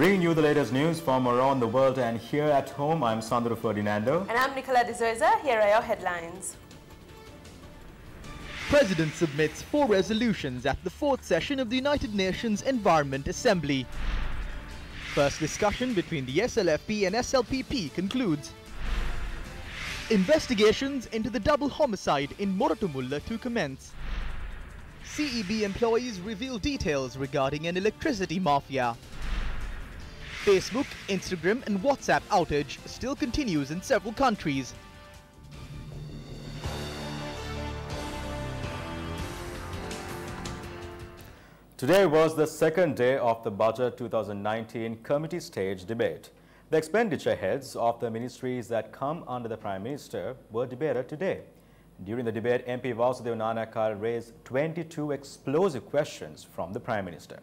Bringing you the latest news from around the world and here at home, I'm Sandro Ferdinando. And I'm Nicola De Souza. Here are your headlines. President submits 4 resolutions at the 4th session of the United Nations Environment Assembly. First discussion between the SLFP and SLPP concludes. Investigations into the double homicide in Moratumulla to commence. CEB employees reveal details regarding an electricity mafia. Facebook, Instagram and WhatsApp outage still continues in several countries. Today was the second day of the Budget 2019 committee stage debate. The expenditure heads of the ministries that come under the Prime Minister were debated today. During the debate, MP Vasudev Nanakal raised 22 explosive questions from the Prime Minister.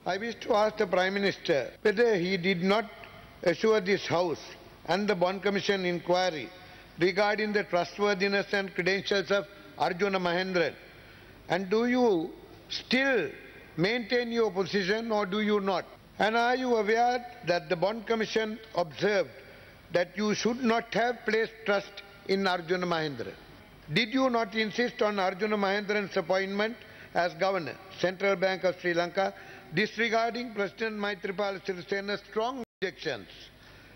I wish to ask the Prime Minister whether he did not assure this House and the Bond Commission inquiry regarding the trustworthiness and credentials of Arjuna Mahendran. And do you still maintain your position or do you not? And are you aware that the Bond Commission observed that you should not have placed trust in Arjuna Mahendran? Did you not insist on Arjuna Mahendran's appointment as Governor, Central Bank of Sri Lanka, disregarding President Maithripala Sirisena's strong objections?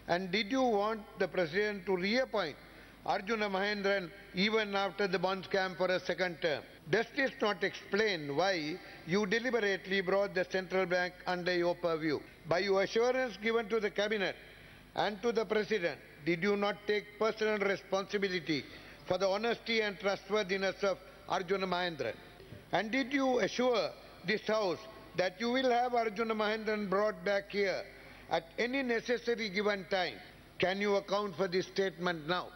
And did you want the President to reappoint Arjuna Mahendran even after the bond scam for a second term? Does this not explain why you deliberately brought the Central Bank under your purview? By your assurance given to the Cabinet and to the President, did you not take personal responsibility for the honesty and trustworthiness of Arjuna Mahendran? And did you assure this House that you will have Arjuna Mahendran brought back here at any necessary given time? Can you account for this statement now?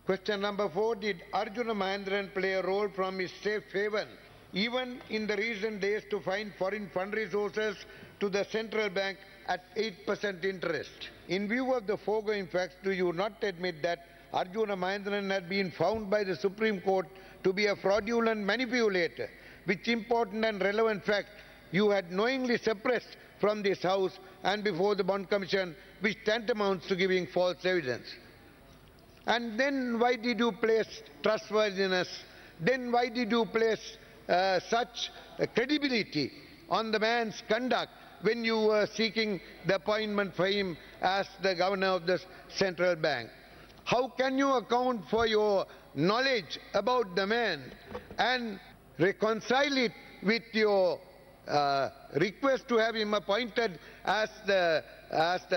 Question number 4, did Arjuna Mahendran play a role from his safe haven, even in the recent days, to find foreign fund resources to the Central Bank at 8% interest? In view of the foregoing facts, do you not admit that Arjuna Mahendran had been found by the Supreme Court to be a fraudulent manipulator, which important and relevant fact you had knowingly suppressed from this House and before the Bond Commission, which tantamounts to giving false evidence? And then why did you place trustworthiness? Then why did you place such credibility on the man's conduct when you were seeking the appointment for him as the Governor of the Central Bank? How can you account for your knowledge about the man and reconcile it with your request to have him appointed as the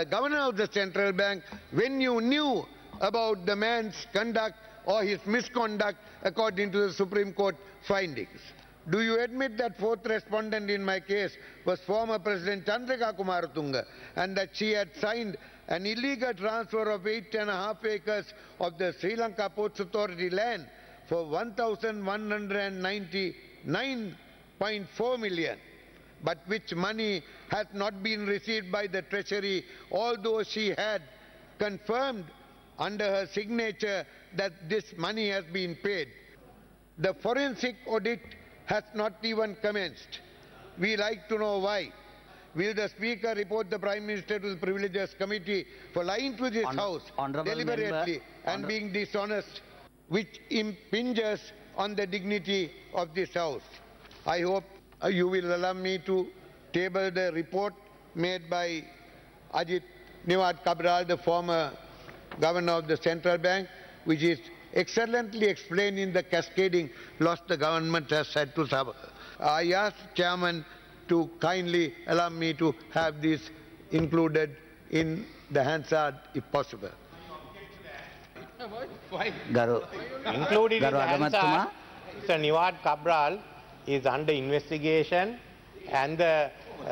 Governor of the Central Bank when you knew about the man's conduct or his misconduct according to the Supreme Court findings? Do you admit that 4th respondent in my case was former President Chandrika Kumaratunga and that she had signed an illegal transfer of 8.5 acres of the Sri Lanka Ports Authority land for 1,199.4 million, but which money has not been received by the Treasury, although she had confirmed under her signature that this money has been paid? The forensic audit has not even commenced. We like to know why. Will the Speaker report the Prime Minister to the Privileges Committee for lying to this House deliberately and being dishonest, which impinges on the dignity of this House? I hope you will allow me to table the report made by Ajit Niwad Cabral, the former Governor of the Central Bank, which is excellently explained in the cascading loss the government has had to suffer. I ask Chairman to kindly allow me to have this included in the Hansard if possible. Included in the Hansard, Mr. Niwad Cabral is under investigation and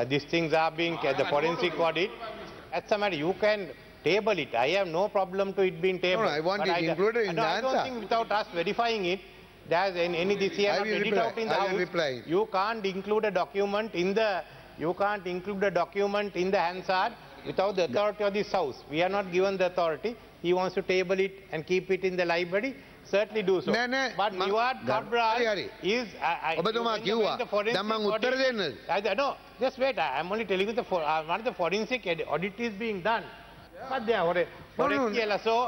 these things are being, the forensic audit. That's a matter, you can table it. I have no problem to it being tabled. No, I want it included in the answer. I don't think without us verifying it, there's any this year not read it out in the House. You can't include a document in the Hansard without the authority of this House. We are not given the authority. He wants to table it and keep it in the library. certainly do so. But Niwad Cabral is... No, just wait. I'm only telling you one of the forensic audit is being done. But they are... This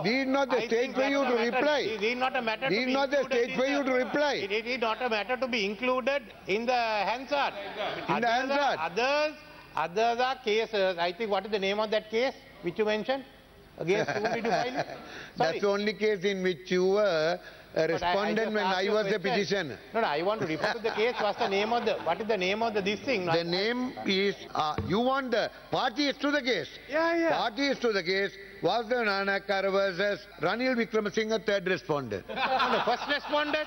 is not the stage for you to reply. This is not a matter This is not the stage for you to reply. It is not a matter to be included in the Hansard. In the Hansard? Others are cases. I think, what is the name of that case which you mentioned? Against whom did you file? That's the only case in which you were a respondent when I was the petitioner. No, I want to refer to the case. What is the name of this thing? The name is, you want the parties to the case. Yeah. Parties to the case was the Nanakara versus Ranil Wickramasinghe, third respondent. No, first respondent.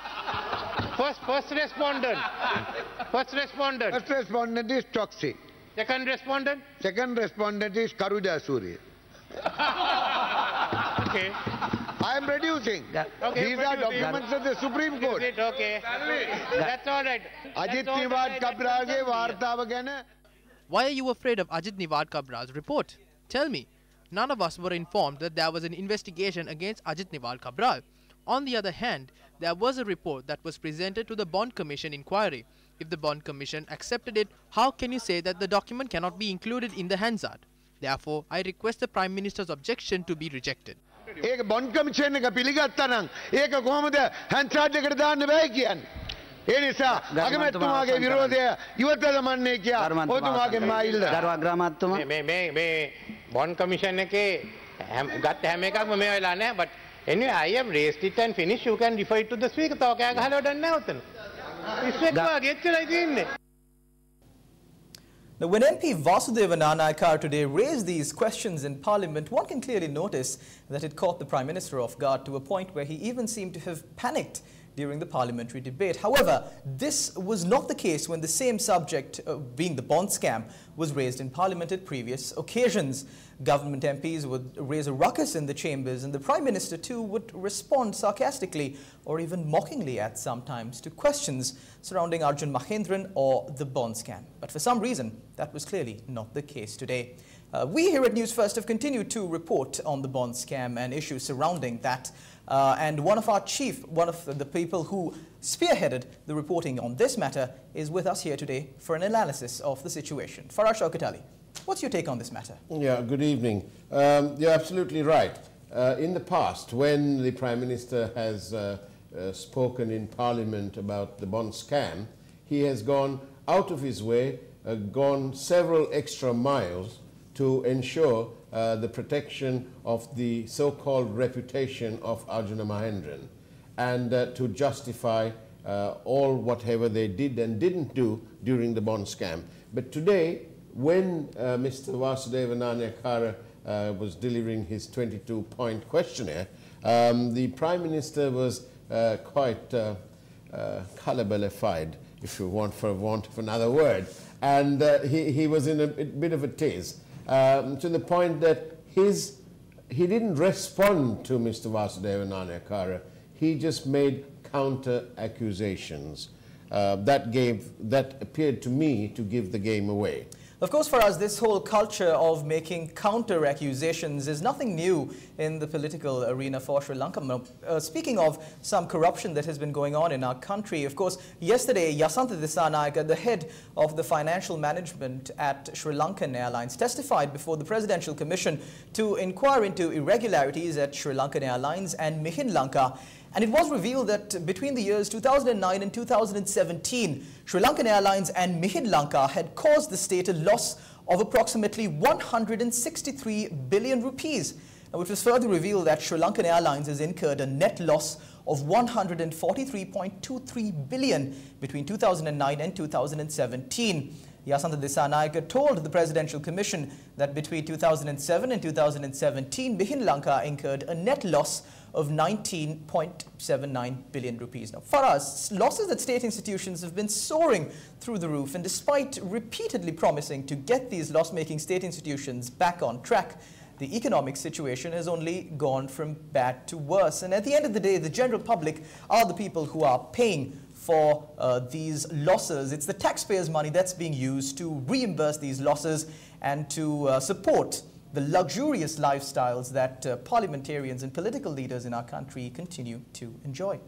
First respondent. First respondent. First respondent is Toxi. Second respondent? Second respondent is Karuja Surya. Okay. I am reducing. Okay, these are documents of the Supreme Court. Okay. That's all right. Ajit Niwad Cabral's Vartava gana. Why are you afraid of Ajit Niwad Cabral's report? Tell me. None of us were informed that there was an investigation against Ajit Niwad Cabral. On the other hand, there was a report that was presented to the Bond Commission inquiry. If the Bond Commission accepted it, how can you say that the document cannot be included in the Hansard? Therefore, I request the Prime Minister's objection to be rejected. Ek Bond Commission එක පිළිගත්තා නම් ඒක කොහොමද Hansard එකට දාන්න බෑ කියන්නේ. ඒ නිසා අගමැතිතුමාගේ විරෝධය ඉවත දමන්නේ කියා ඔතුමාගේ මායිල්ල. ගරු අග්‍රාමාත්‍යතුමා මේ Bond Commission එකේ ගත්ත හැම එකක්ම මේ වෙලා නැහැ. But anyway, I have raised it and finished. You can refer it to the speaker. තව කෑ ගහලා වැඩක් නැහැ උතන. Now, when MP Vasudeva Nanayakkara today raised these questions in Parliament, one can clearly notice that it caught the Prime Minister off guard to a point where he even seemed to have panicked during the parliamentary debate. However, this was not the case when the same subject, being the bond scam, was raised in Parliament at previous occasions. Government MPs would raise a ruckus in the chambers, and the Prime Minister too would respond sarcastically or even mockingly at sometimes to questions surrounding Arjun Mahendran or the bond scam. But for some reason, that was clearly not the case today. We here at News First have continued to report on the bond scam and issues surrounding that. And one of the people who spearheaded the reporting on this matter is with us here today for an analysis of the situation. Faraj Shaukat Ali, what's your take on this matter? Yeah, good evening. You're absolutely right. In the past, when the Prime Minister has spoken in Parliament about the bond scam, he has gone out of his way, gone several extra miles to ensure the protection of the so-called reputation of Arjuna Mahendran and to justify all whatever they did and didn't do during the bond scam. But today, when Mr. Vasudeva Nanayakkara was delivering his 22-point questionnaire, the Prime Minister was quite colourblified, if you want, for want of another word, and he was in a bit of a tease. To the point that he didn't respond to Mr. Vasudeva Nanayakkara. He just made counter accusations. That appeared to me to give the game away. Of course, for us, this whole culture of making counter accusations is nothing new in the political arena for Sri Lanka. Speaking of some corruption that has been going on in our country, of course, yesterday, Yasantha Dissanayake, the head of the financial management at Sri Lankan Airlines, testified before the Presidential Commission to inquire into irregularities at Sri Lankan Airlines and Mihin Lanka. And it was revealed that between the years 2009 and 2017, Sri Lankan Airlines and Mihin Lanka had caused the state a loss of approximately 163 billion rupees, which was further revealed that Sri Lankan Airlines has incurred a net loss of 143.23 billion between 2009 and 2017. Yasantha Dissanayake told the Presidential Commission that between 2007 and 2017, Mihin Lanka incurred a net loss of 19.79 billion rupees. Now, for us, losses at state institutions have been soaring through the roof, and despite repeatedly promising to get these loss-making state institutions back on track, the economic situation has only gone from bad to worse. And at the end of the day, the general public are the people who are paying for these losses. It's the taxpayers' money that's being used to reimburse these losses and to support the luxurious lifestyles that parliamentarians and political leaders in our country continue to enjoy.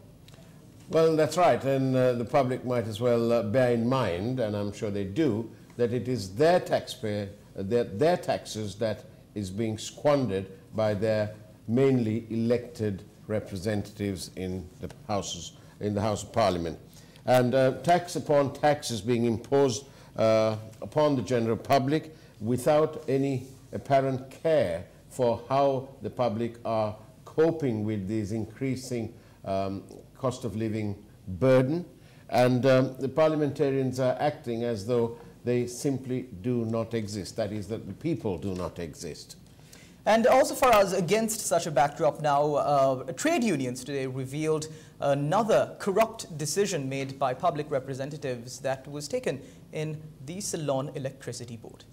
Well, that's right, and the public might as well bear in mind, and I'm sure they do, that it is their taxpayer, their taxes that is being squandered by their mainly elected representatives in the House of Parliament. And tax upon tax is being imposed upon the general public without any apparent care for how the public are coping with these increasing cost of living burden, and the parliamentarians are acting as though they simply do not exist, that is, that the people do not exist. And also for us, against such a backdrop now, trade unions today revealed another corrupt decision made by public representatives that was taken in the Ceylon Electricity Board.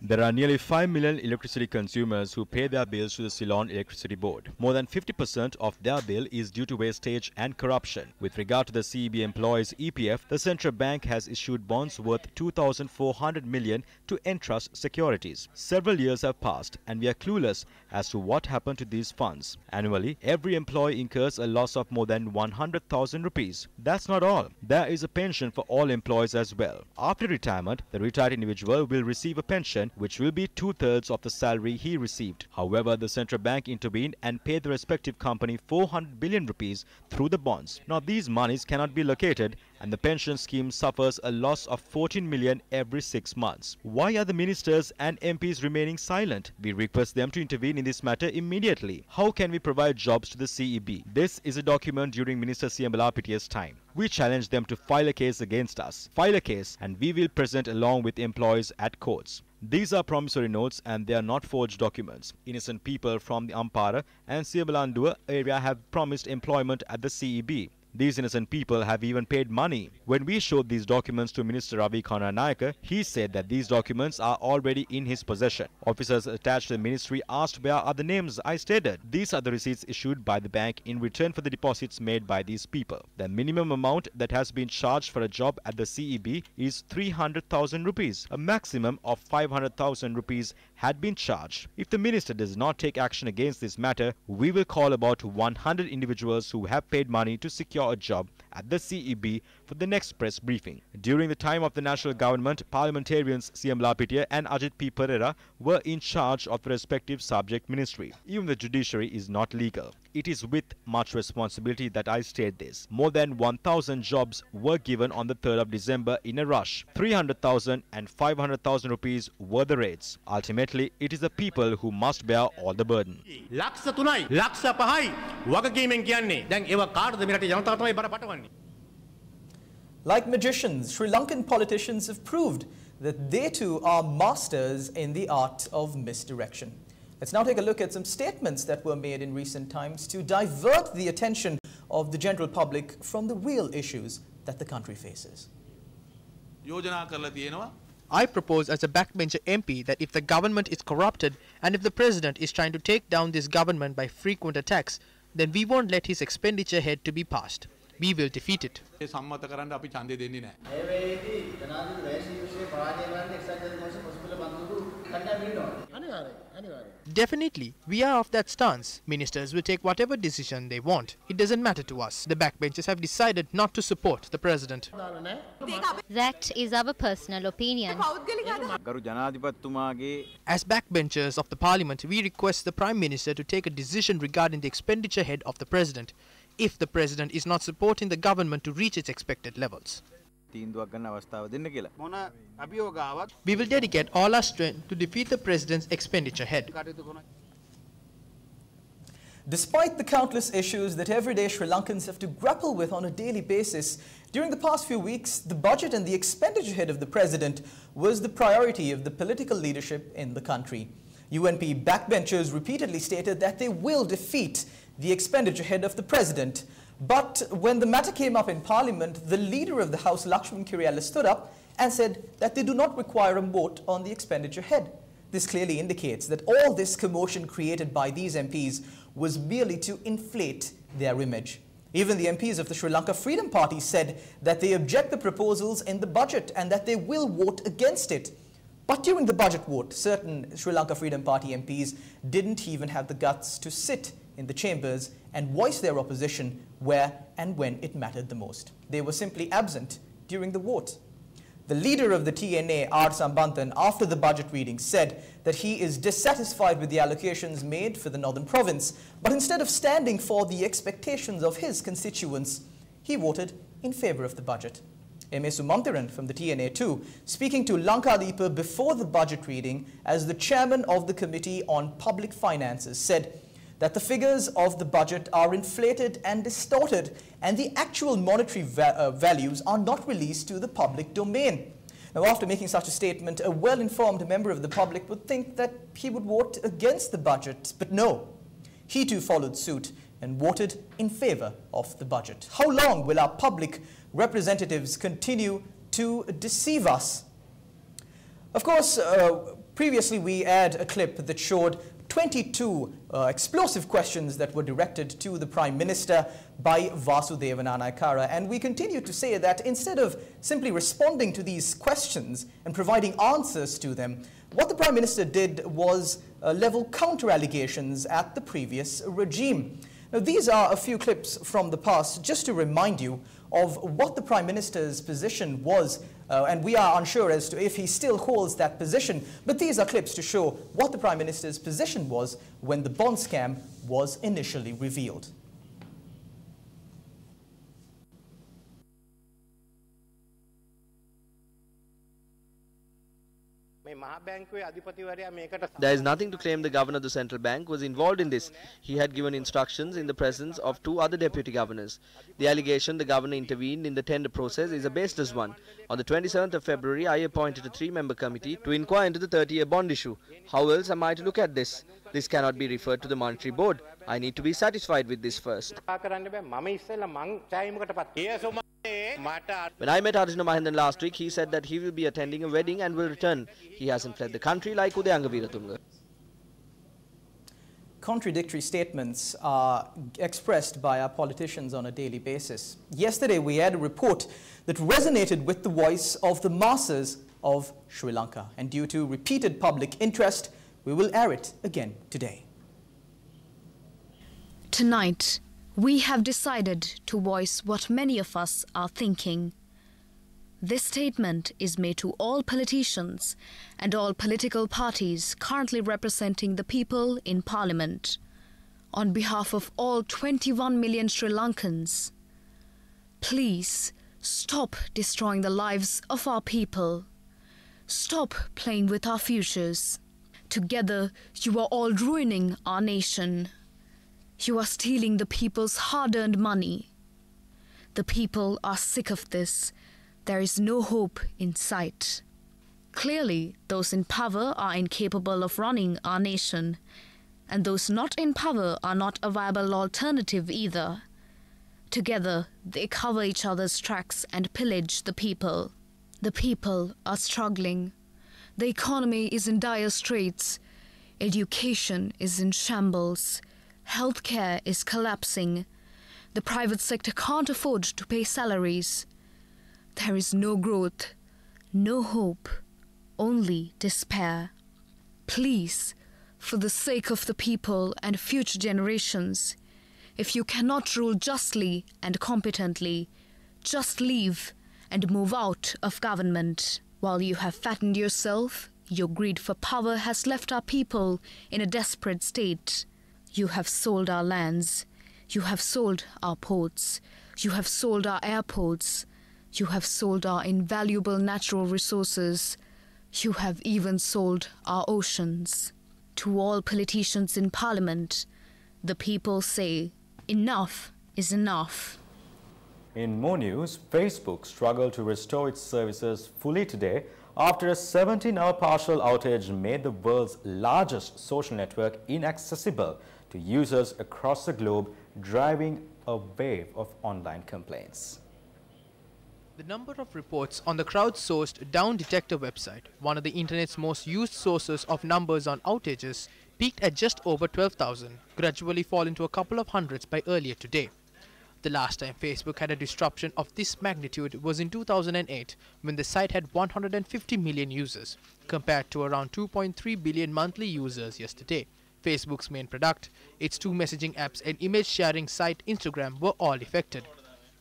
There are nearly 5 million electricity consumers who pay their bills to the Ceylon Electricity Board. More than 50% of their bill is due to wastage and corruption. With regard to the CEB employees' EPF, the central bank has issued bonds worth 2,400 million to entrust securities. Several years have passed and we are clueless as to what happened to these funds. Annually, every employee incurs a loss of more than 100,000 rupees. That's not all. There is a pension for all employees as well. After retirement, the retired individual will receive a pension which will be 2/3 of the salary he received. However, the central bank intervened and paid the respective company 400 billion rupees through the bonds. Now, these monies cannot be located and the pension scheme suffers a loss of 14 million every 6 months. Why are the ministers and MPs remaining silent? We request them to intervene in this matter immediately. How can we provide jobs to the CEB? This is a document during Minister Siambalapitia's time. We challenge them to file a case against us. File a case and we will present along with employees at courts. These are promissory notes and they are not forged documents. Innocent people from the Ampara and Siabalandua area have promised employment at the CEB. These innocent people have even paid money. When we showed these documents to Minister Ravi Karnanayake, he said that these documents are already in his possession. Officers attached to the ministry asked where are the names. I stated, these are the receipts issued by the bank in return for the deposits made by these people. The minimum amount that has been charged for a job at the CEB is 300,000 rupees. A maximum of 500,000 rupees had been charged. If the minister does not take action against this matter, we will call about 100 individuals who have paid money to secure a job at the CEB for the next press briefing. During the time of the national government, parliamentarians Siambalapitiya and Ajit P. Pereira were in charge of the respective subject ministry. Even the judiciary is not legal. It is with much responsibility that I state this. More than 1,000 jobs were given on the 3rd of December in a rush. 300,000 and 500,000 rupees were the rates. Ultimately, it is the people who must bear all the burden. Like magicians, Sri Lankan politicians have proved that they too are masters in the art of misdirection. Let's now take a look at some statements that were made in recent times to divert the attention of the general public from the real issues that the country faces. I propose as a backbencher MP that if the government is corrupted and if the president is trying to take down this government by frequent attacks, then we won't let his expenditure head to be passed. We will defeat it. Definitely, we are of that stance. Ministers will take whatever decision they want. It doesn't matter to us. The backbenchers have decided not to support the president. That is our personal opinion. As backbenchers of the parliament, we request the Prime Minister to take a decision regarding the expenditure head of the president, if the president is not supporting the government to reach its expected levels. We will dedicate all our strength to defeat the president's expenditure head. Despite the countless issues that everyday Sri Lankans have to grapple with on a daily basis, during the past few weeks, the budget and the expenditure head of the president was the priority of the political leadership in the country. UNP backbenchers repeatedly stated that they will defeat the expenditure head of the president. But when the matter came up in Parliament, the leader of the House, Lakshman Kiriyala, stood up and said that they do not require a vote on the expenditure head. This clearly indicates that all this commotion created by these MPs was merely to inflate their image. Even the MPs of the Sri Lanka Freedom Party said that they object the proposals in the budget and that they will vote against it. But during the budget vote, certain Sri Lanka Freedom Party MPs didn't even have the guts to sit in the chambers and voice their opposition where and when it mattered the most. They were simply absent during the vote. The leader of the TNA, R. Sambanthan, after the budget reading said that he is dissatisfied with the allocations made for the Northern Province, but instead of standing for the expectations of his constituents, he voted in favour of the budget. M.A. Sumanthiran from the TNA too, speaking to Lankadipa before the budget reading as the chairman of the Committee on Public Finances, said that the figures of the budget are inflated and distorted and the actual monetary values are not released to the public domain. Now, after making such a statement, a well-informed member of the public would think that he would vote against the budget, but no. He too followed suit and voted in favour of the budget. How long will our public representatives continue to deceive us? Of course, previously we aired a clip that showed 22 explosive questions that were directed to the Prime Minister by Vasudeva Nanayakkara, and we continue to say that instead of simply responding to these questions and providing answers to them, what the Prime Minister did was level counter-allegations at the previous regime. Now, these are a few clips from the past just to remind you of what the Prime Minister's position was, and we are unsure as to if he still holds that position, but these are clips to show what the Prime Minister's position was when the bond scam was initially revealed. There is nothing to claim the governor of the central bank was involved in this. He had given instructions in the presence of 2 other deputy governors. The allegation the governor intervened in the tender process is a baseless one. On the 27th of February, I appointed a 3-member committee to inquire into the 30-year bond issue. How else am I to look at this? This cannot be referred to the monetary board. I need to be satisfied with this first. When I met Arjuna Mahendan last week, he said that he will be attending a wedding and will return. He hasn't fled the country like Udayanga Veeratunga. Contradictory statements are expressed by our politicians on a daily basis. Yesterday, we had a report that resonated with the voice of the masses of Sri Lanka, and due to repeated public interest, we will air it again today. Tonight, we have decided to voice what many of us are thinking. This statement is made to all politicians and all political parties currently representing the people in Parliament. On behalf of all 21 million Sri Lankans, please stop destroying the lives of our people. Stop playing with our futures. Together, you are all ruining our nation. You are stealing the people's hard-earned money. The people are sick of this. There is no hope in sight. Clearly, those in power are incapable of running our nation, and those not in power are not a viable alternative either. Together, they cover each other's tracks and pillage the people. The people are struggling. The economy is in dire straits. Education is in shambles. Healthcare is collapsing. The private sector can't afford to pay salaries. There is no growth, no hope, only despair. Please, for the sake of the people and future generations, if you cannot rule justly and competently, just leave and move out of government. While you have fattened yourself, your greed for power has left our people in a desperate state. You have sold our lands. You have sold our ports. You have sold our airports. You have sold our invaluable natural resources. You have even sold our oceans. To all politicians in Parliament, the people say, enough is enough. In more news, Facebook struggled to restore its services fully today after a 17-hour partial outage made the world's largest social network inaccessible to users across the globe, driving a wave of online complaints. The number of reports on the crowdsourced Down Detector website, one of the internet's most used sources of numbers on outages, peaked at just over 12,000, gradually falling to a couple of hundreds by earlier today. The last time Facebook had a disruption of this magnitude was in 2008 when the site had 150 million users, compared to around 2.3 billion monthly users yesterday. Facebook's main product, its two messaging apps and image sharing site Instagram were all affected.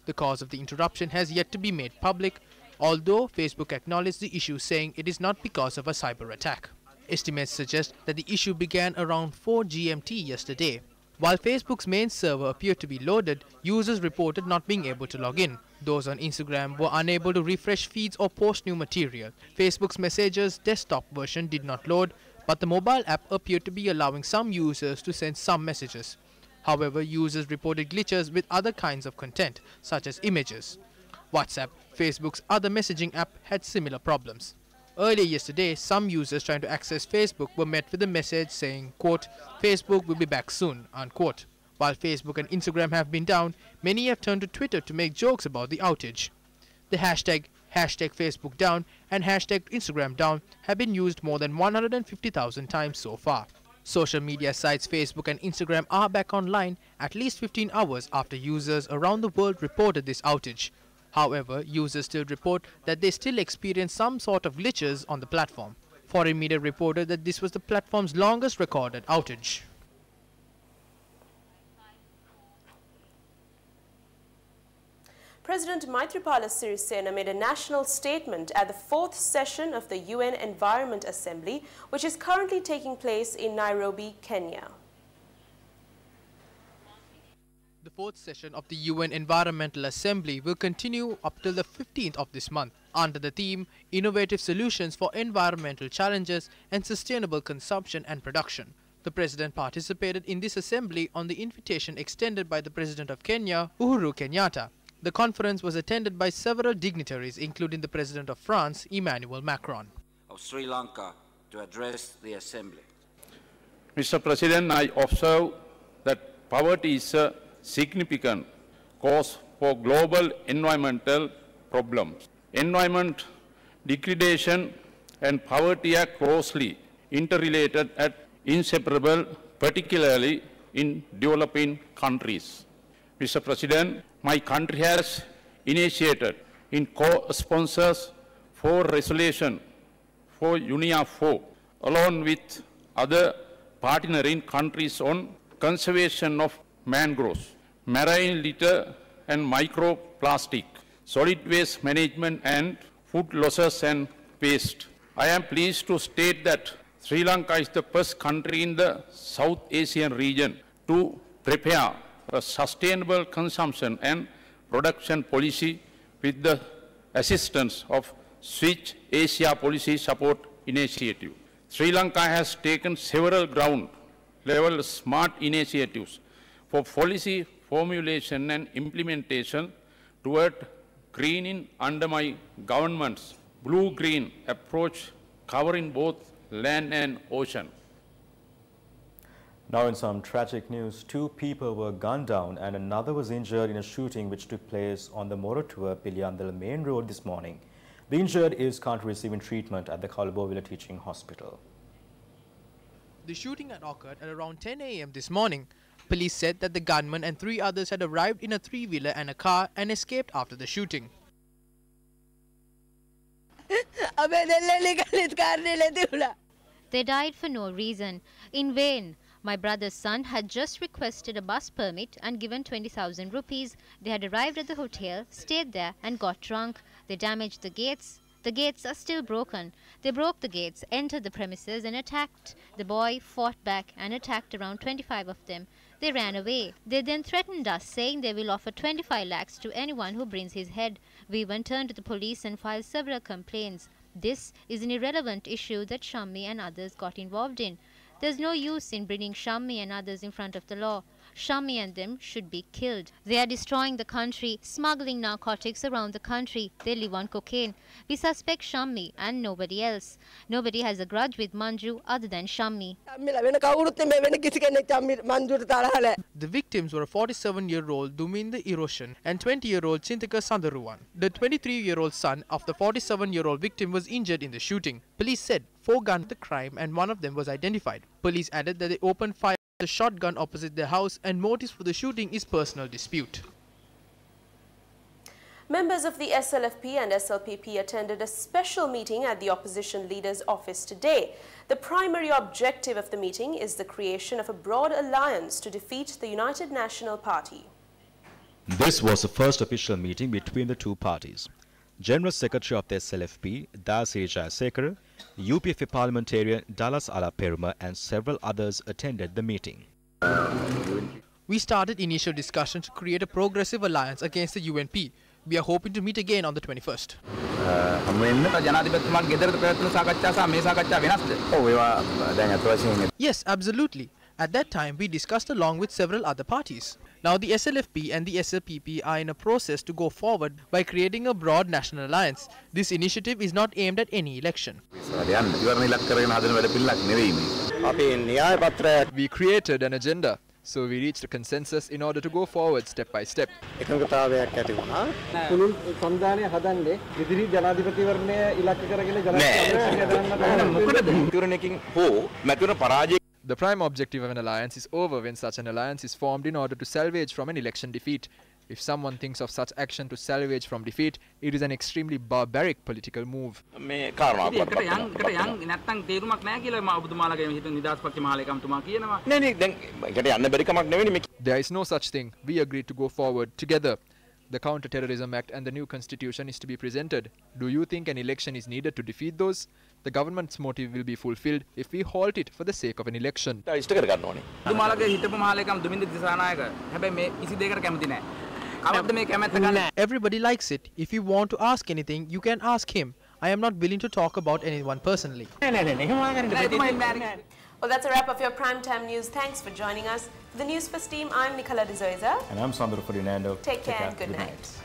The cause of the interruption has yet to be made public, although Facebook acknowledged the issue, saying it is not because of a cyber attack. Estimates suggest that the issue began around 4 GMT yesterday. While Facebook's main server appeared to be loaded, users reported not being able to log in. Those on Instagram were unable to refresh feeds or post new material. Facebook's Messages desktop version did not load, but the mobile app appeared to be allowing some users to send some messages. However, users reported glitches with other kinds of content, such as images. WhatsApp, Facebook's other messaging app, had similar problems. Earlier yesterday, some users trying to access Facebook were met with a message saying, quote, "Facebook will be back soon," unquote. While Facebook and Instagram have been down, many have turned to Twitter to make jokes about the outage. The hashtag Facebook down and hashtag Instagram down have been used more than 150,000 times so far. Social media sites Facebook and Instagram are back online at least 15 hours after users around the world reported this outage. However, users still report that they still experience some sort of glitches on the platform. Foreign media reported that this was the platform's longest recorded outage. President Maithripala Sirisena made a national statement at the 4th session of the UN Environment Assembly, which is currently taking place in Nairobi, Kenya. The 4th session of the UN Environmental Assembly will continue up till the 15th of this month under the theme Innovative Solutions for Environmental Challenges and Sustainable Consumption and Production. The President participated in this assembly on the invitation extended by the President of Kenya, Uhuru Kenyatta. The conference was attended by several dignitaries, including the President of France, Emmanuel Macron. Of Sri Lanka to address the Assembly. Mr. President, I observe that poverty is a significant cause for global environmental problems. Environment degradation and poverty are closely interrelated and inseparable, particularly in developing countries. Mr. President, my country has initiated in co-sponsors for resolution for UNIA 4, along with other partnering countries on conservation of mangroves, marine litter and microplastic, solid waste management and food losses and waste. I am pleased to state that Sri Lanka is the first country in the South Asian region to prepare a sustainable consumption and production policy with the assistance of Switch Asia Policy Support Initiative. Sri Lanka has taken several ground-level smart initiatives for policy formulation and implementation toward greening under my government's blue-green approach covering both land and ocean. Now in some tragic news, 2 people were gunned down and another was injured in a shooting which took place on the Moratua Piliyandala main road this morning. The injured is currently receiving treatment at the Kalabovila Teaching Hospital. The shooting had occurred at around 10 a.m. this morning. Police said that the gunman and 3 others had arrived in a 3-wheeler and a car and escaped after the shooting. They died for no reason, in vain. My brother's son had just requested a bus permit and given 20,000 rupees. They had arrived at the hotel, stayed there and got drunk. They damaged the gates. The gates are still broken. They broke the gates, entered the premises and attacked. The boy fought back and attacked around 25 of them. They ran away. They then threatened us, saying they will offer 25 lakhs to anyone who brings his head. We even turned to the police and filed several complaints. This is an irrelevant issue that Shammi and others got involved in. There's no use in bringing Shammi and others in front of the law. Shammi and them should be killed. They are destroying the country, smuggling narcotics around the country. They live on cocaine. We suspect Shammi and nobody else. Nobody has a grudge with Manju other than Shammi. The victims were a 47-year-old Duminda Iroshan and 20-year-old Chintika Sandaruwan. The 23-year-old son of the 47-year-old victim was injured in the shooting. Police said 4 gunned the crime and 1 of them was identified. Police added that they opened fire with a shotgun opposite their house and motives for the shooting is personal dispute. Members of the SLFP and SLPP attended a special meeting at the opposition leader's office today. The primary objective of the meeting is the creation of a broad alliance to defeat the United National Party. This was the first official meeting between the two parties. General Secretary of the SLFP, Dasiri Jayasekara, UPF parliamentarian Dallas Ala Peruma and several others attended the meeting. We started initial discussion to create a progressive alliance against the UNP. We are hoping to meet again on the 21st. Yes, absolutely. At that time, we discussed along with several other parties. Now the SLFP and the SLPP are in a process to go forward by creating a broad national alliance. This initiative is not aimed at any election. We created an agenda. So we reached a consensus in order to go forward step by step. The prime objective of an alliance is over when such an alliance is formed in order to salvage from an election defeat. If someone thinks of such action to salvage from defeat, it is an extremely barbaric political move. There is no such thing. We agreed to go forward together. The Counter-Terrorism Act and the new constitution is to be presented. Do you think an election is needed to defeat those? The government's motive will be fulfilled if we halt it for the sake of an election. Everybody likes it. If you want to ask anything, you can ask him. I am not willing to talk about anyone personally. Well, that's a wrap of your primetime news. Thanks for joining us. For the Newsfirst team, I'm Nicola De Zoiza. And I'm Sandro Ferdinando. Take care and good night.